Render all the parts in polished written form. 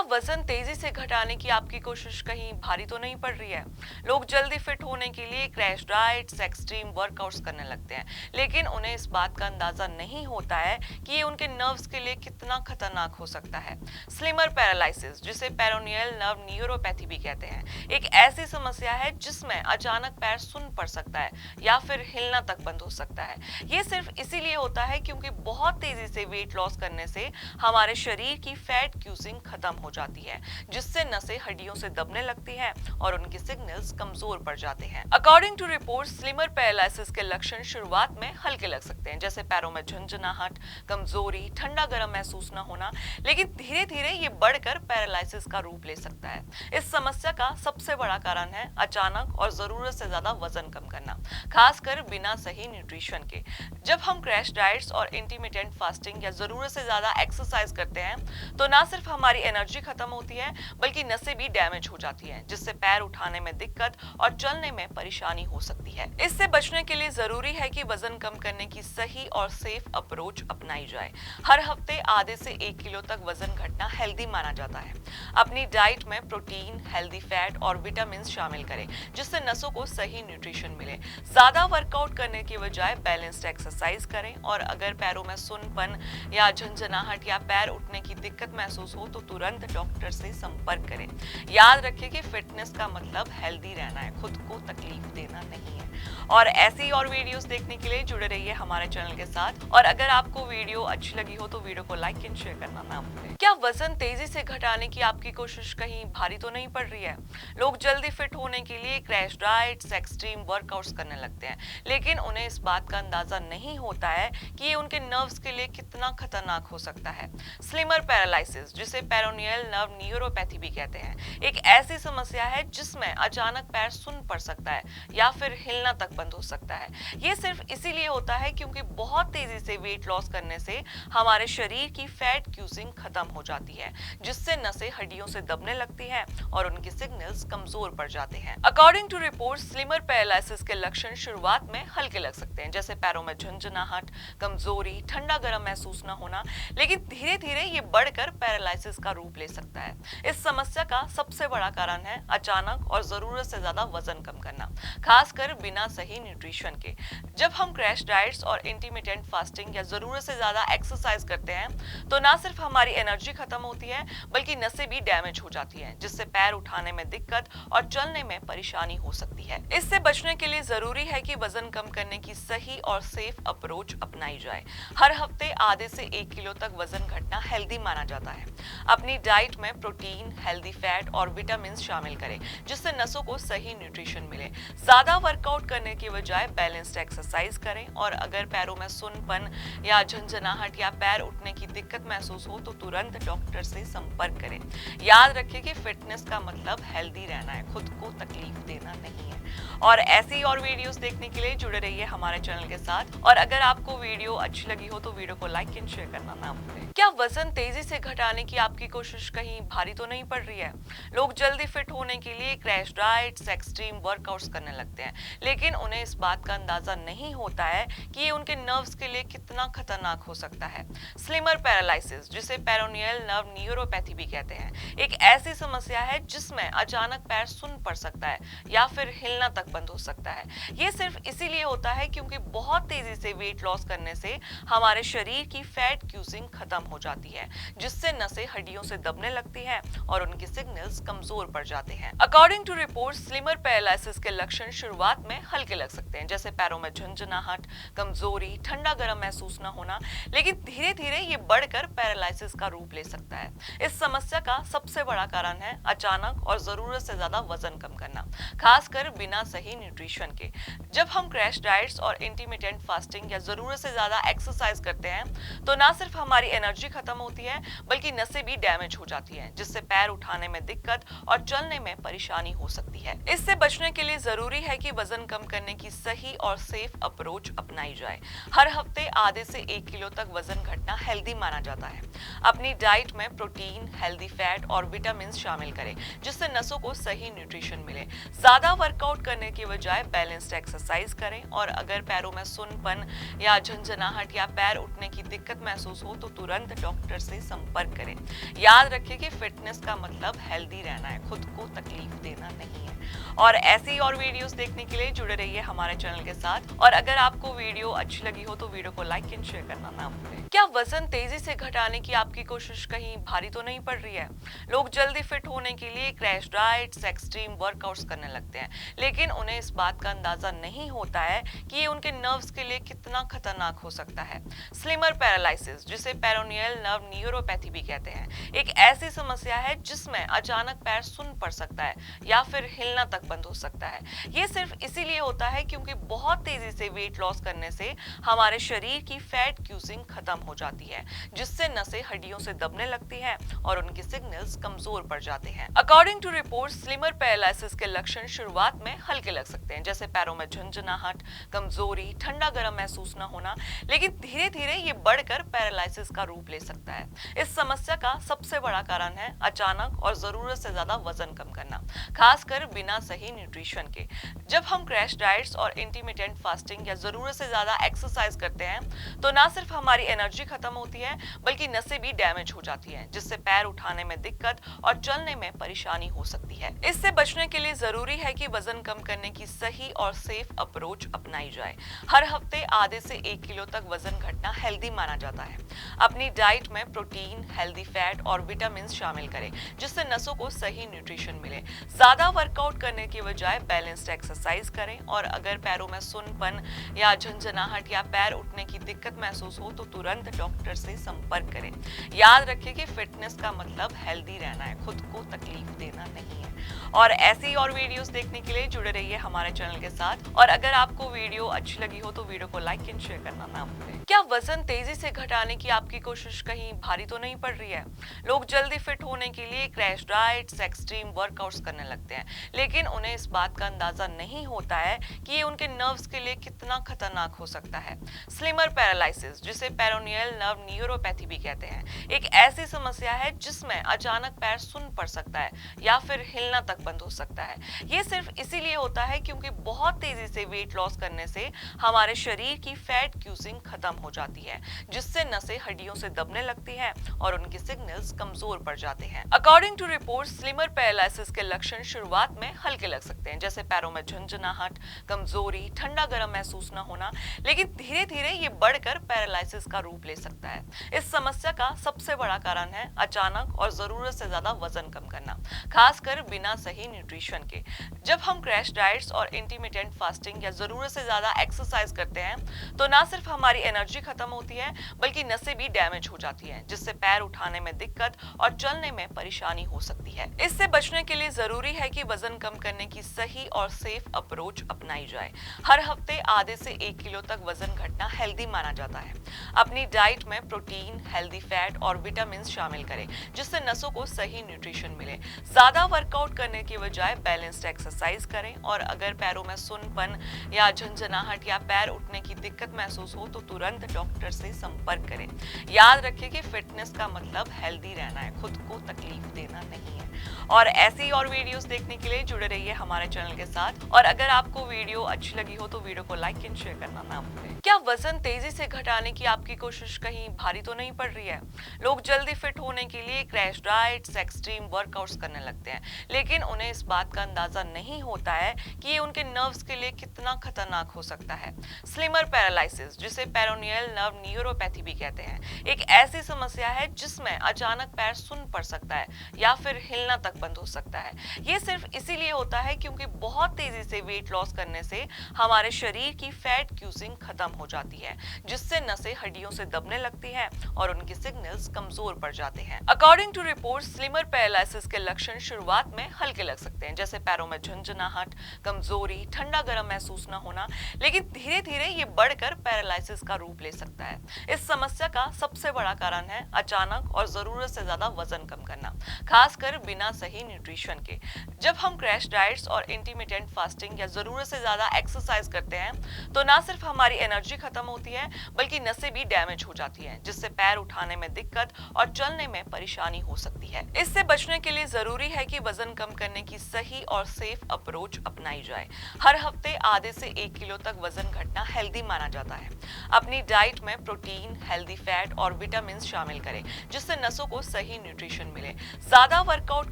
वजन तेजी से घटाने की आपकी कोशिश कहीं भारी तो नहीं पड़ रही है? लोग जल्दी फिट होने के लिए क्रैश डाइट्स, एक्सट्रीम वर्कआउट्स करने लगते हैं, लेकिन उन्हें इस बात का अंदाजा नहीं होता है कि ये उनके नर्व्स के लिए कितना खतरनाक हो सकता है। स्लिमर पैरालिसिस, जिसे पेरोनियल नर्व न्यूरोपैथी भी कहते हैं, एक ऐसी समस्या है जिसमें अचानक पैर सुन्न पड़ सकता है या फिर हिलना तक बंद हो सकता है। ये सिर्फ इसीलिए होता है क्योंकि बहुत तेजी से वेट लॉस करने से हमारे शरीर की फैट क्यूजिंग खत्म हो जाती है, जिससे नसें हड्डियों से दबने लगती हैं और उनके सिग्नल्स कमजोर पड़ जाते हैं। According to report, slimmer paralysis के लक्षण शुरुआत में हल्के लग सकते हैं, जैसे पैरों में झंझनाहट, कमजोरी, ठंडा गर्म महसूस न होना, लेकिन धीरे धीरे ये बढ़कर पैरालिसिस का रूप ले सकता है। इस समस्या का सबसे बड़ा कारण है अचानक और जरूरत से ज्यादा वजन कम करना, खासकर बिना सही न्यूट्रिशन के। जब हम क्रैश डाइट्स और इंटरमिटेंट फास्टिंग या जरूरत से ज्यादा एक्सरसाइज करते हैं, तो ना सिर्फ हमारी एनर्जी खत्म होती है, बल्कि नसें भी डैमेज हो जाती हैं, जिससे पैर उठाने में दिक्कत और चलने में परेशानी हो सकती है। इससे बचने के लिए जरूरी है कि वजन कम करने की सही और सेफ अप्रोच अपनाई जाए। हर हफ्ते आधे से 1 किलो तक वजन घटना हेल्दी माना जाता है। अपनी डाइट में प्रोटीन, हेल्दी फैट और विटामिन शामिल करें, जिससे नसों को सही न्यूट्रिशन मिले। ज्यादा वर्कआउट करने की बजाय बैलेंस्ड एक्सरसाइज करें, और अगर पैरों में सुन्नपन या झंझनाहट या पैर उठने की दिक्कत महसूस हो तो तुरंत डॉक्टर से संपर्क करें। याद रखिए कि फिटनेस का मतलब हेल्दी रहना है, खुद को तकलीफ देना नहीं है। और ऐसी और वीडियोस देखने के लिए जुड़े रहिए हमारे चैनल के साथ। और अगर आपको वीडियो अच्छी लगी हो तो वीडियो को लाइक एंड शेयर करना ना भूलें। क्या वजन तेजी से घटाने की आपकी कोशिश कहीं भारी तो नहीं पड़ रही है? लोग जल्दी फिट होने के लिए क्रैश डाइट्स, एक्सट्रीम वर्कआउट्स करने लगते हैं, लेकिन उन्हें इस बात का अंदाजा नहीं होता है कि ये उनके नर्व्स के लिए कितना खतरनाक हो सकता है। स्लिमर पैरालिसिस, जिसे पेरोनियल नर्व न्यूरोपैथी भी कहते हैं, एक ऐसी समस्या है जिसमें अचानक पैर सुन्न पड़ सकता है या फिर हिलना तक बंद हो सकता है। ये सिर्फ इसीलिए होता है क्योंकि बहुत तेजी से वेट लॉस करने से हमारे शरीर की फैट क्यूजिंग खत्म हो जाती है, जिससे नसें हड्डियों से दबने लगती हैं और उनके सिग्नल्स कमजोर पड़ जाते हैं। According to report, slimmer paralysis के लक्षण शुरुआत में हल्के लग सकते हैं, जैसे पैरों में झंझनाहट, कमजोरी, ठंडा गर्म महसूस न होना, लेकिन धीरे धीरे ये बढ़कर पैरालिसिस का रूप ले सकता है। इस समस्या का सबसे बड़ा कारण है अचानक और जरूरत से ज्यादा वजन कम करना, खासकर बिना सही न्यूट्रिशन के। जब हम क्रैश डाइट्स और इंटरमिटेंट फास्टिंग या जरूरत से ज्यादा एक्सरसाइज करते हैं, तो ना सिर्फ हमारी एनर्जी खत्म होती है, बल्कि नसें भी डैमेज हो जाती हैं, जिससे पैर उठाने में दिक्कत और चलने में परेशानी हो सकती है। इससे बचने के लिए जरूरी है कि वजन कम करने की सही और सेफ अप्रोच अपनाई जाए। हर हफ्ते आधे से 1 किलो तक वजन घटना हेल्दी माना जाता है। अपनी डाइट में प्रोटीन, हेल्दी फैट और विटामिन शामिल करें, जिससे नसों को सही न्यूट्रिशन मिले। ज्यादा वर्कआउट करने की बजाय बैलेंस्ड एक्सरसाइज करें, और अगर पैरों में सुन्नपन या झंझनाहट या पैर उठने की दिक्कत महसूस हो तो तुरंत डॉक्टर से संपर्क करें। याद रखिए कि फिटनेस का मतलब हेल्दी रहना है, खुद को तकलीफ देना नहीं है। और ऐसी और वीडियोस देखने के लिए जुड़े रहिए हमारे चैनल के साथ। और अगर आपको वीडियो अच्छी लगी हो तो वीडियो को लाइक एंड शेयर करना ना भूलें। क्या वजन तेजी से घटाने की आपकी कोशिश कहीं भारी तो नहीं पड़ रही है? लोग जल्दी फिट होने के लिए क्रैश डाइट्स, एक्सट्रीम वर्कआउट्स करने लगते हैं, लेकिन उन्हें इस बात का अंदाजा नहीं होता है कि ये उनके नर्व्स के लिए कितना खतरनाक हो सकता है। स्लिमर पैरालिसिस, जिसे पेरोनियल नर्व न्यूरोपैथी भी कहते हैं, एक ऐसी समस्या है जिसमें अचानक पैर सुन्न पड़ सकता है या फिर हिलना तक बंद हो सकता है। ये सिर्फ इसीलिए होता है क्योंकि बहुत तेजी से वेट लॉस करने से हमारे शरीर की फैट क्यूजिंग खत्म हो जाती है, जिससे नसें हड्डियों से दबने लगती हैं और उनके सिग्नल्स कमजोर पड़ जाते हैं। According to report, slimmer paralysis के लक्षण शुरुआत में हल्के लग सकते हैं, जैसे पैरों में झंझनाहट, कमजोरी, ठंडा गर्म महसूस न होना, लेकिन धीरे धीरे ये बढ़कर पैरालिसिस का रूप ले सकता है। इस समस्या का सबसे बड़ा कारण है अचानक और जरूरत से ज्यादा वजन कम करना, खासकर बिना सही न्यूट्रिशन के। जब हम क्रैश डाइट्स और इंटरमिटेंट फास्टिंग या जरूरत से ज्यादा एक्सरसाइज करते हैं, तो ना सिर्फ हमारी एनर्जी खत्म होती है, बल्कि नसें भी डैमेज हो जाती हैं, जिससे पैर उठाने में दिक्कत और चलने में परेशानी हो सकती है। इससे बचने के लिए जरूरी है कि वजन कम करने की सही और सेफ सेफ अप्रोच अपनाई जाए। हर हफ्ते आधे से 1 किलो तक वजन घटना हेल्दी माना जाता है। अपनी डाइट में प्रोटीन, हेल्दी फैट और विटामिन शामिल करें, जिससे नसों को सही न्यूट्रिशन मिले। ज्यादा वर्कआउट करने की बजाय बैलेंस्ड एक्सरसाइज करें और अगर पैरों में सुन्नपन या झंझनाहट या पैर उठने की दिक्कत महसूस हो तो तुरंत डॉक्टर से संपर्क करें। याद रखें कि फिटनेस का मतलब हेल्दी रहना है, खुद को तकलीफ देना नहीं है। और ऐसी और वीडियोस देखने के लिए जुड़े रहिए हमारे चैनल के साथ। और अगर आपको वीडियो अच्छी लगी हो तो वीडियो को लाइक एंड शेयर करना ना भूलें। क्या वजन तेजी से घटाने की आपकी कोशिश कहीं भारी तो नहीं पड़ रही है? लोग जल्दी फिट होने के लिए क्रैश डाइट्स, एक्सट्रीम वर्कआउट्स करने लगते हैं, लेकिन उन्हें इस बात का अंदाजा नहीं होता है कि ये उनके नर्व्स के लिए कितना खतरनाक हो सकता है। स्लिमर पैरालिसिस, जिसे पेरोनियल नर्व न्यूरोपैथी भी कहते हैं, एक ऐसी समस्या है जिसमें अचानक पैर सुन्न पड़ सकता है या फिर हिलना तक बंद हो सकता है। ये सिर्फ इसीलिए होता है क्योंकि बहुत तेजी से वेट लॉस करने से हमारे शरीर की फैट क्यूजिंग खत्म हो जाती है, जिससे नसें हड्डियों से दबने लगती हैं और उनके सिग्नल्स कमजोर पड़ जाते हैं। According to report, slimmer paralysis के लक्षण शुरुआत में हल्के लग सकते हैं, जैसे पैरों में झंझनाहट, कमजोरी, ठंडा गर्म महसूस न होना, लेकिन धीरे धीरे ये बढ़कर पैरालिसिस का रूप ले सकता है। इस समस्या का सबसे बड़ा कारण है अचानक और जरूरत से ज्यादा वजन कम करना, खासकर बिना सही न्यूट्रिशन के। जब हम क्रैश डाइट्स और इंटरमिटेंट फास्टिंग या जरूरत से ज्यादा एक्सरसाइज करते हैं तो ना सिर्फ हमारी एनर्जी खत्म होती है बल्कि नसें भी डैमेज हो जाती हैं, जिससे पैर उठाने में दिक्कत और चलने में परेशानी हो सकती है। इससे बचने के लिए जरूरी है कि वजन कम करने की सही और सेफ अप्रोच अपनाई जाए। हर हफ्ते आधे से 1 किलो तक वजन घटना हेल्दी माना जाता है। अपनी डाइट में प्रोटीन, हेल्दी फैट और विटामिन शामिल करें, जिससे नसों को सही न्यूट्रिशन मिले। ज्यादा वर्कआउट करने की बजाय बैलेंस्ड एक्सरसाइज करें और अगर पैरों में सुन्नपन या झंझनाहट या पैर उठने की दिक्कत महसूस हो तो तुरंत डॉक्टर से संपर्क करें। याद रखें कि फिटनेस का मतलब हेल्दी रहना है, खुद को तकलीफ देना नहीं है। और ऐसी और वीडियोस देखने के लिए जुड़े रहिए हमारे चैनल के साथ। और अगर आपको वीडियो अच्छी लगी हो तो वीडियो को लाइक एंड शेयर करना ना भूलें। क्या वजन तेजी से घटाने की आपकी कोशिश कहीं भारी तो नहीं पड़ रही है? लोग जल्दी फिट होने के लिए क्रैश डाइट्स, एक्सट्रीम वर्कआउट्स करने लगते हैं, लेकिन उन्हें इस बात का अंदाजा नहीं होता है कि ये उनके नर्व्स के लिए कितना खतरनाक हो सकता है। स्लिमर पैरालिसिस, जिसे पेरोनियल नर्व न्यूरोपैथी भी कहते हैं, एक ऐसी समस्या है जिसमें अचानक पैर सुन्न पड़ सकता है या फिर हिलना तक बंद हो सकता है। ये सिर्फ इसीलिए होता है क्योंकि बहुत तेजी से वेट लॉस करने से हमारे शरीर की फैट क्यूजिंग खत्म हो जाती है, जिससे नसें हड्डियों से दबने लगती हैं और उनके सिग्नल्स कमजोर पड़ जाते हैं। According to report, slimmer paralysis के लक्षण शुरुआत में हल्के लग सकते हैं, जैसे पैरों में झंझनाहट, कमजोरी, ठंडा गर्म महसूस न होना, लेकिन धीरे धीरे ये बढ़कर पैरालिसिस का रूप ले सकता है। इस समस्या का सबसे बड़ा कारण है अचानक और जरूरत से ज्यादा वजन कम करना, खासकर बिना सही न्यूट्रिशन के। जब हम क्रैश डाइट्स और इंटरमिटेंट फास्टिंग या जरूरत से ज्यादा एक्सरसाइज करते हैं तो ना सिर्फ हमारी एनर्जी खत्म होती है बल्कि नसें भी डैमेज हो जाती हैं, जिससे पैर उठाने में दिक्कत और चलने में परेशानी हो सकती है। इससे बचने के लिए जरूरी है कि वजन कम करने की सही और सेफ अप्रोच अपनाई जाए। हर हफ्ते आधे से 1 किलो तक वजन घटना हेल्दी माना जाता है। अपनी डाइट में प्रोटीन, हेल्दी फैट और विटामिन शामिल करें, जिससे नसों को सही न्यूट्रिशन मिले। ज्यादा वर्कआउट करने की बजाय बैलेंस्ड एक्सरसाइज करें और अगर पैरों में सुन्नपन या झंझनाहट या पैर उठने की दिक्कत महसूस हो तो तुरंत डॉक्टर से संपर्क करें। याद रखें कि फिटनेस का मतलब हेल्दी रहना है, खुद को तकलीफ देना नहीं है। और ऐसी और वीडियोस देखने के लिए जुड़े रहिए हमारे चैनल के साथ। और अगर आपको वीडियो अच्छी लगी हो तो वीडियो को लाइक एंड शेयर करना ना भूलें। क्या वजन तेजी से घटाने की आपकी कोशिश कहीं भारी तो नहीं पड़ रही है? लोग जल्दी फिट होने के लिए क्रैश डाइट्स, एक्सट्रीम वर्कआउट्स करने लगते हैं, लेकिन उन्हें इस बात का अंदाजा नहीं होता है कि ये उनके नर्व्स के लिए कितना खतरनाक हो सकता है। स्लिमर पैरालिसिस, जिसे पेरोनियल नर्व न्यूरोपैथी भी कहते हैं, एक ऐसी समस्या है जिसमें अचानक पैर सुन्न पड़ सकता है या फिर हिलना तक बंद हो सकता है। ये सिर्फ इसीलिए होता है क्योंकि बहुत तेजी से वेट लॉस करने से हमारे शरीर की फैट क्यूजिंग खत्म हो जाती है, जिससे नसें हड्डियों से दबने लगती हैं और उनके सिग्नल्स कमजोर पड़ जाते हैं। According to report, slimmer paralysis के लक्षण शुरुआत में हल्के लग सकते हैं, जैसे पैरों में झंझनाहट, कमजोरी, ठंडा गर्म महसूस न होना, लेकिन धीरे धीरे ये बढ़कर पैरालिसिस का रूप ले सकता है। इस समस्या का सबसे बड़ा कारण है अचानक और जरूरत से ज्यादा वजन कम करना, खासकर बिना सही न्यूट्रिशन के। जब हम क्रैश डाइट्स और इंटरमिटेंट फास्टिंग या जरूरत से ज्यादा एक्सरसाइज करते हैं तो ना सिर्फ हमारी एनर्जी खत्म होती है बल्कि नसें भी डैमेज हो जाती हैं, जिससे पैर उठाने में दिक्कत और चलने में परेशानी हो सकती है। इससे बचने के लिए जरूरी है कि वजन कम करने की सही और सेफ अप्रोच अपनाई जाए। हर हफ्ते आधे से 1 किलो तक वजन घटना हेल्दी माना जाता है। अपनी डाइट में प्रोटीन, हेल्दी फैट और विटामिन शामिल करें, जिससे नसों को सही न्यूट्रिशन मिले। ज्यादा वर्कआउट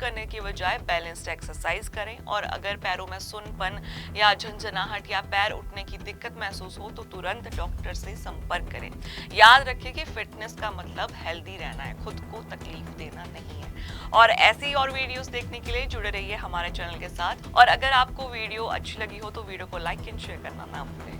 करने की बजाय बैलेंस्ड एक्सरसाइज करें और अगर पैरों में सुन्नपन या झंझनाहट या पैर उठने की दिक्कत महसूस हो तो तुरंत डॉक्टर से संपर्क करें। याद रखिए कि फिटनेस का मतलब हेल्दी रहना है, खुद को तकलीफ देना नहीं है। और ऐसी और वीडियोस देखने के लिए जुड़े रहिए हमारे चैनल के साथ। और अगर आपको वीडियो अच्छी लगी हो तो वीडियो को लाइक एंड शेयर करना ना भूलें।